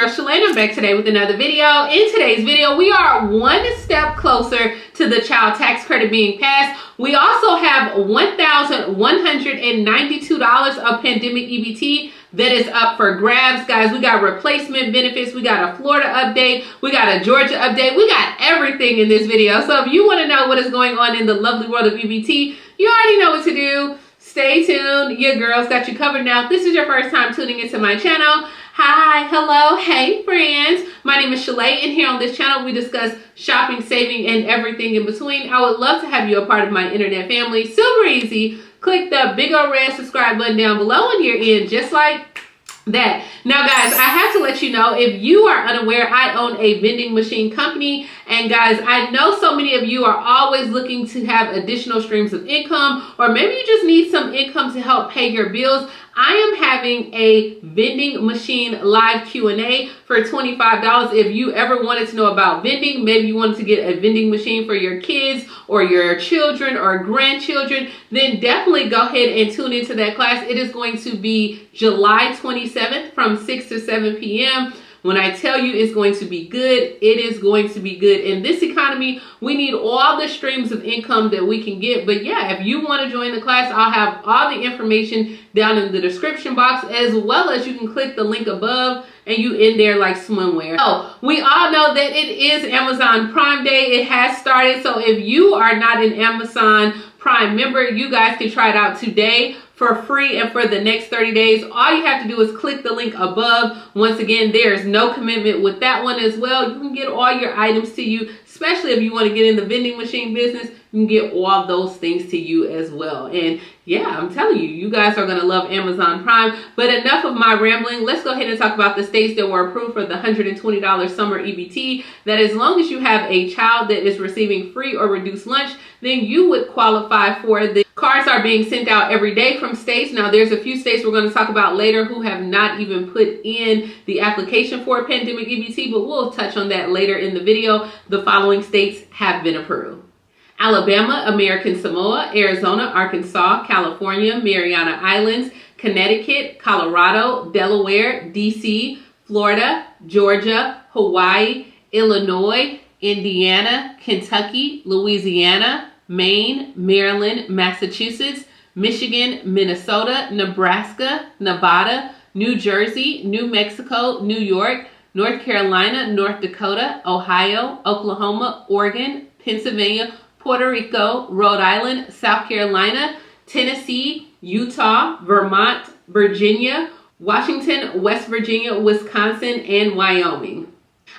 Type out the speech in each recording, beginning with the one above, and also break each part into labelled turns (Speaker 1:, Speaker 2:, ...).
Speaker 1: girl Shalae, and I'm back today with another video. In today's video, we are one step closer to the child tax credit being passed. We also have $1,192 of pandemic EBT that is up for grabs. Guys, we got replacement benefits, we got a Florida update, we got a Georgia update, we got everything in this video. So if you want to know what is going on in the lovely world of EBT, you already know what to do. Stay tuned. Your girl's got you covered. Now, if this is your first time tuning into my channel, hi, hello, hey friends. My name is Shalae, and here on this channel we discuss shopping, saving, and everything in between. I would love to have you a part of my internet family. Super easy. Click the big old red subscribe button down below and you're in just like that. Now guys, I have to let you know, if you are unaware, I own a vending machine company, and guys, I know so many of you are always looking to have additional streams of income, or maybe you just need some income to help pay your bills. I am having a vending machine live Q&A for $25. If you ever wanted to know about vending, maybe you wanted to get a vending machine for your kids or your children or grandchildren, then definitely go ahead and tune into that class. It is going to be July 27th from 6 to 7 p.m. When I tell you it's going to be good, it is going to be good. In this economy, we need all the streams of income that we can get. But yeah, if you want to join the class, I'll have all the information down in the description box, as well as you can click the link above and you in there like swimwear. So we all know that it is Amazon Prime Day. It has started. So if you are not an Amazon Prime member, you guys can try it out today for free and for the next 30 days. All you have to do is click the link above. Once again, there's no commitment with that one as well. You can get all your items to you, especially if you want to get in the vending machine business. You can get all those things to you as well. And yeah, I'm telling you, you guys are going to love Amazon Prime. But enough of my rambling. Let's go ahead and talk about the states that were approved for the $120 summer EBT. That as long as you have a child that is receiving free or reduced lunch, then you would qualify for the cards. Are being sent out every day from states. Now, there's a few states we're going to talk about later who have not even put in the application for a pandemic EBT, but we'll touch on that later in the video. The following states have been approved: Alabama, American Samoa, Arizona, Arkansas, California, Mariana Islands, Connecticut, Colorado, Delaware, DC, Florida, Georgia, Hawaii, Illinois, Indiana, Kentucky, Louisiana, Maine, Maryland, Massachusetts, Michigan, Minnesota, Nebraska, Nevada, New Jersey, New Mexico, New York, North Carolina, North Dakota, Ohio, Oklahoma, Oregon, Pennsylvania, Puerto Rico, Rhode Island, South Carolina, Tennessee, Utah, Vermont, Virginia, Washington, West Virginia, Wisconsin, and Wyoming.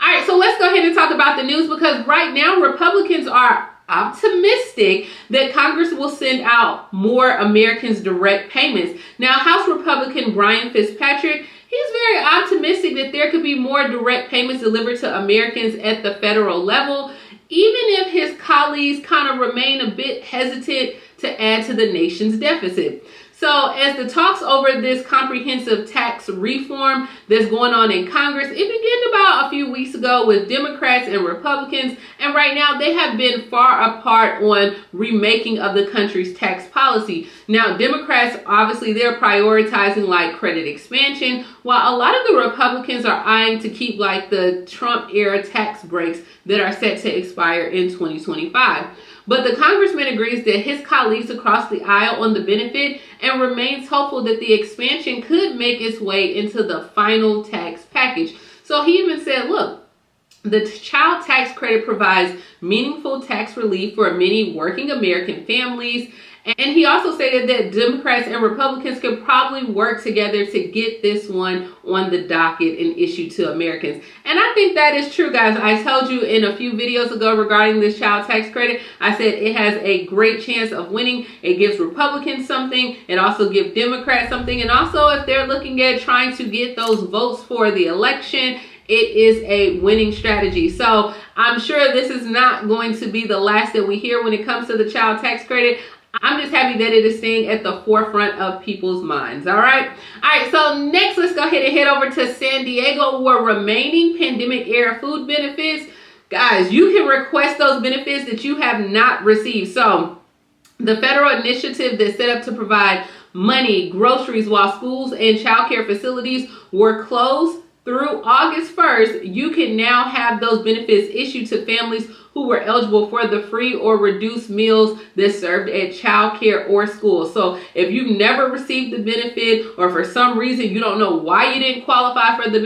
Speaker 1: All right, so let's go ahead and talk about the news, because right now Republicans are optimistic that Congress will send out more Americans direct payments. Now, House Republican Brian Fitzpatrick, he's very optimistic that there could be more direct payments delivered to Americans at the federal level, even if his colleagues kind of remain a bit hesitant to add to the nation's deficit. So as the talks over this comprehensive tax reform that's going on in Congress, it began about a few weeks ago with Democrats and Republicans, and right now they have been far apart on remaking of the country's tax policy. Now, Democrats, obviously, they're prioritizing like credit expansion, while a lot of the Republicans are eyeing to keep like the Trump era tax breaks that are set to expire in 2025. But the congressman agrees that his colleagues across the aisle on the benefit and remains hopeful that the expansion could make its way into the final tax package. So he even said, look, the child tax credit provides meaningful tax relief for many working American families. And he also stated that Democrats and Republicans could probably work together to get this one on the docket and issued to Americans. And I think that is true, guys. I told you in a few videos ago regarding this child tax credit, I said it has a great chance of winning. It gives Republicans something. It also gives Democrats something. And also, if they're looking at trying to get those votes for the election, it is a winning strategy. So I'm sure this is not going to be the last that we hear when it comes to the child tax credit. I'm just happy that it is staying at the forefront of people's minds. All right. So next, let's go ahead and head over to San Diego, where remaining pandemic era food benefits, guys, you can request those benefits that you have not received. So the federal initiative that's set up to provide money, groceries while schools and childcare facilities were closed through August 1st, you can now have those benefits issued to families who were eligible for the free or reduced meals that's served at child care or school. So if you've never received the benefit, or for some reason you don't know why you didn't qualify for the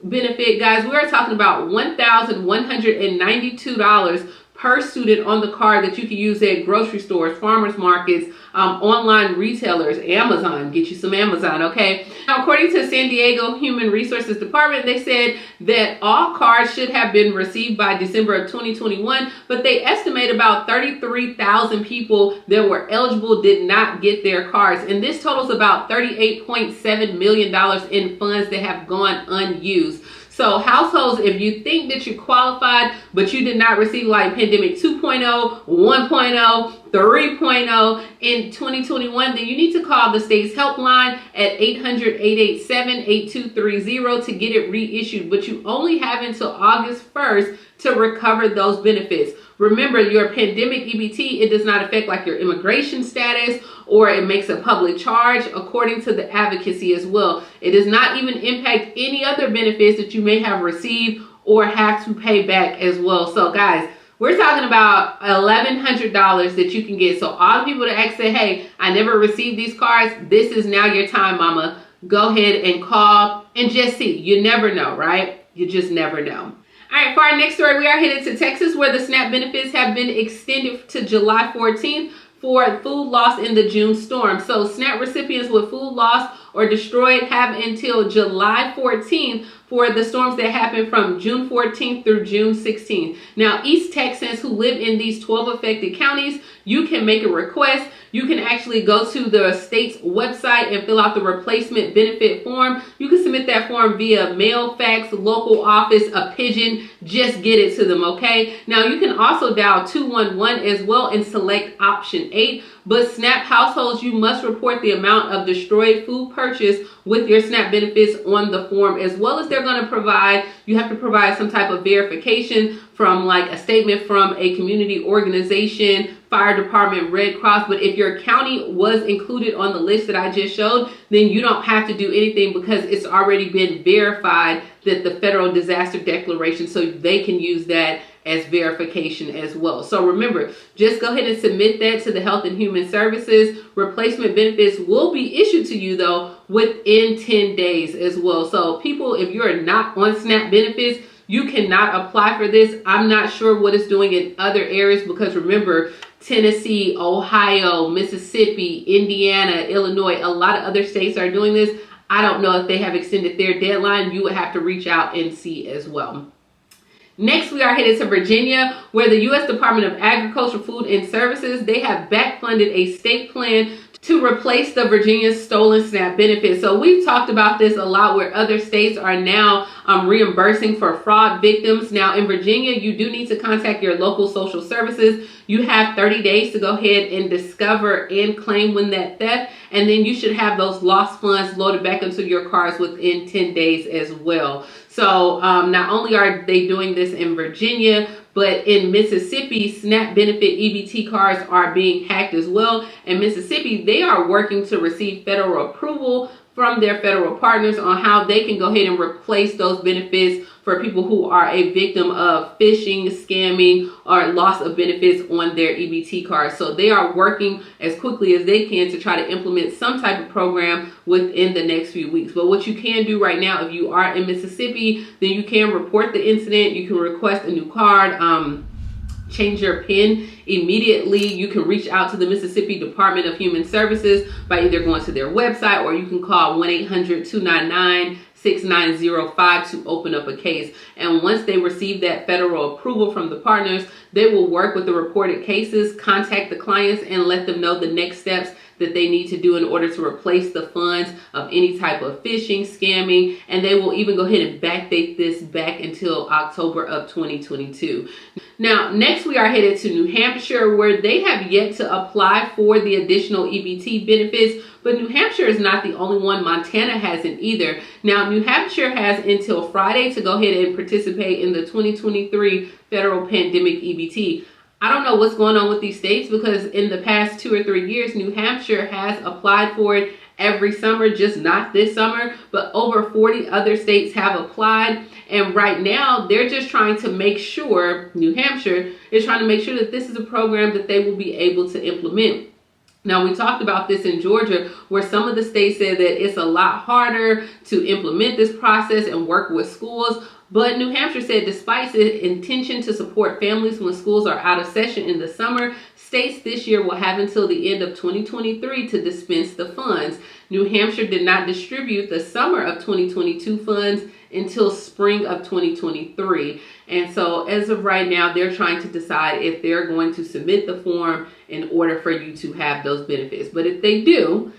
Speaker 1: benefit, guys, we are talking about $1,192 per student on the card that you can use at grocery stores, farmers markets, online retailers, Amazon. Get you some Amazon, okay? Now, according to San Diego Human Resources Department, they said that all cards should have been received by December of 2021, but they estimate about 33,000 people that were eligible did not get their cards. And this totals about $38.7 million in funds that have gone unused. So households, if you think that you qualified, but you did not receive like Pandemic 2.0, 1.0, 3.0 in 2021, then you need to call the state's helpline at 800-887-8230 to get it reissued. But you only have until August 1st to recover those benefits. Remember, your pandemic EBT, it does not affect like your immigration status, or it makes a public charge according to the advocacy as well. It does not even impact any other benefits that you may have received or have to pay back as well. So guys, we're talking about $1,100 that you can get. So all the people that ask, say, hey, I never received these cards, this is now your time, mama. Go ahead and call and just see. You never know, right? You just never know. All right, for our next story, we are headed to Texas, where the SNAP benefits have been extended to July 14th for food loss in the June storm. So SNAP recipients with food loss or destroyed have until July 14th for the storms that happened from June 14th through June 16th. Now, East Texans who live in these 12 affected counties, you can make a request. You can actually go to the state's website and fill out the replacement benefit form. You can submit that form via mail, fax, local office, a pigeon. Just get it to them, okay? Now, you can also dial 211 as well and select option 8. But SNAP households, you must report the amount of destroyed food purchased with your SNAP benefits on the form, as well as they're going to provide, you have to provide some type of verification from like a statement from a community organization, fire department, Red Cross. But if your county was included on the list that I just showed, then you don't have to do anything because it's already been verified that the federal disaster declaration, so they can use that as verification as well. So remember, just go ahead and submit that to the Health and Human Services. Replacement benefits will be issued to you though within 10 days as well. So people, if you're not on SNAP benefits, you cannot apply for this. I'm not sure what it's doing in other areas because remember, Tennessee, Ohio, Mississippi, Indiana, Illinois, a lot of other states are doing this. I don't know if they have extended their deadline. You would have to reach out and see as well. Next, we are headed to Virginia, where the U.S. Department of Agriculture, Food and Services, they have backfunded a state plan to replace the Virginia stolen SNAP benefits. So we've talked about this a lot, where other states are now reimbursing for fraud victims. Now in Virginia, you do need to contact your local social services. You have 30 days to go ahead and discover and claim when that theft, and then you should have those lost funds loaded back into your cards within 10 days as well. So not only are they doing this in Virginia, but in Mississippi, SNAP benefit EBT cards are being hacked as well. In Mississippi, they are working to receive federal approval from their federal partners on how they can go ahead and replace those benefits for people who are a victim of phishing, scamming, or loss of benefits on their EBT cards. So they are working as quickly as they can to try to implement some type of program within the next few weeks. But what you can do right now, if you are in Mississippi, then you can report the incident. You can request a new card, change your PIN immediately. You can reach out to the Mississippi Department of Human Services by either going to their website, or you can call 1-800-299-6905 to open up a case. And once they receive that federal approval from the partners, they will work with the reported cases, contact the clients, and let them know the next steps that they need to do in order to replace the funds of any type of phishing, scamming, and they will even go ahead and backdate this back until October of 2022. Now, next we are headed to New Hampshire, where they have yet to apply for the additional EBT benefits, but New Hampshire is not the only one. Montana hasn't either. Now, New Hampshire has until Friday to go ahead and participate in the 2023 federal pandemic EBT. I don't know what's going on with these states, because in the past 2 or 3 years, New Hampshire has applied for it every summer, just not this summer, but over 40 other states have applied. And right now, they're just trying to make sure, New Hampshire is trying to make sure that this is a program that they will be able to implement. Now, we talked about this in Georgia, where some of the states said that it's a lot harder to implement this process and work with schools. But New Hampshire said despite its intention to support families when schools are out of session in the summer, states this year will have until the end of 2023 to dispense the funds. New Hampshire did not distribute the summer of 2022 funds until spring of 2023. And so as of right now, they're trying to decide if they're going to submit the form in order for you to have those benefits. But if they do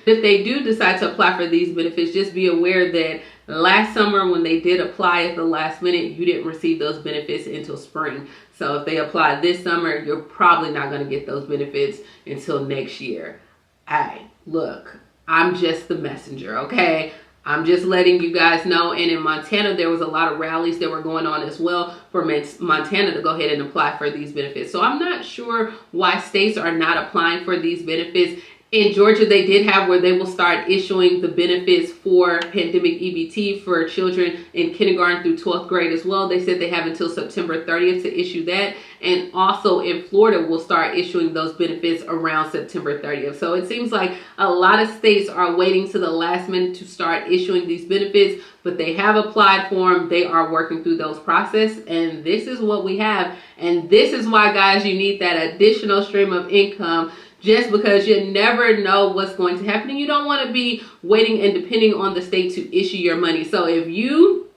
Speaker 1: decide to apply for these benefits, just be aware that last summer when they did apply at the last minute, you didn't receive those benefits until spring. So if they apply this summer, you're probably not going to get those benefits until next year. Hey, look, I'm just the messenger, okay? I'm just letting you guys know. And in Montana, there was a lot of rallies that were going on as well for Montana to go ahead and apply for these benefits. So I'm not sure why states are not applying for these benefits. In Georgia, they did have where they will start issuing the benefits for pandemic EBT for children in kindergarten through 12th grade as well. They said they have until September 30th to issue that. And also in Florida, we'll start issuing those benefits around September 30th. So it seems like a lot of states are waiting to the last minute to start issuing these benefits, but they have applied for them. They are working through those processes, and this is what we have. And this is why, guys, you need that additional stream of income, just because you never know what's going to happen. And you don't want to be waiting and depending on the state to issue your money. So if you,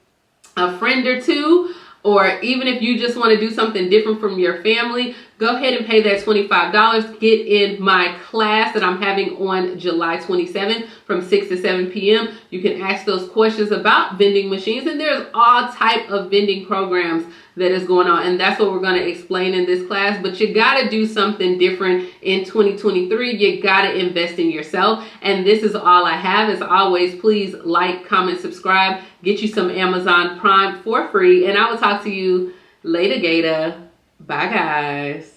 Speaker 1: a friend or two, or even if you just want to do something different from your family, go ahead and pay that $25. Get in my class that I'm having on July 27th from 6 to 7 p.m. You can ask those questions about vending machines, and there's all type of vending programs that is going on, and that's what we're going to explain in this class. But you got to do something different in 2023. You got to invest in yourself, and this is all I have. As always, please like, comment, subscribe, get you some Amazon Prime for free, and I will talk to you later, Gator. Bye, guys.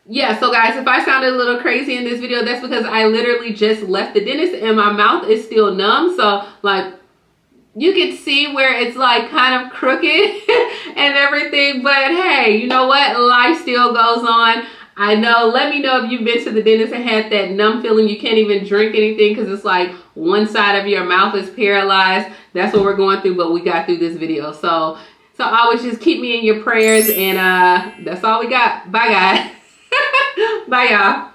Speaker 1: Yeah, so guys, if I sounded a little crazy in this video, that's because I literally just left the dentist and my mouth is still numb. So like, you can see where it's like kind of crooked and everything, but hey, you know what? Life still goes on. I know. Let me know if you've been to the dentist and had that numb feeling. You can't even drink anything because it's like one side of your mouth is paralyzed. That's what we're going through, but we got through this video. So always just keep me in your prayers, and that's all we got. Bye, guys. Bye, y'all.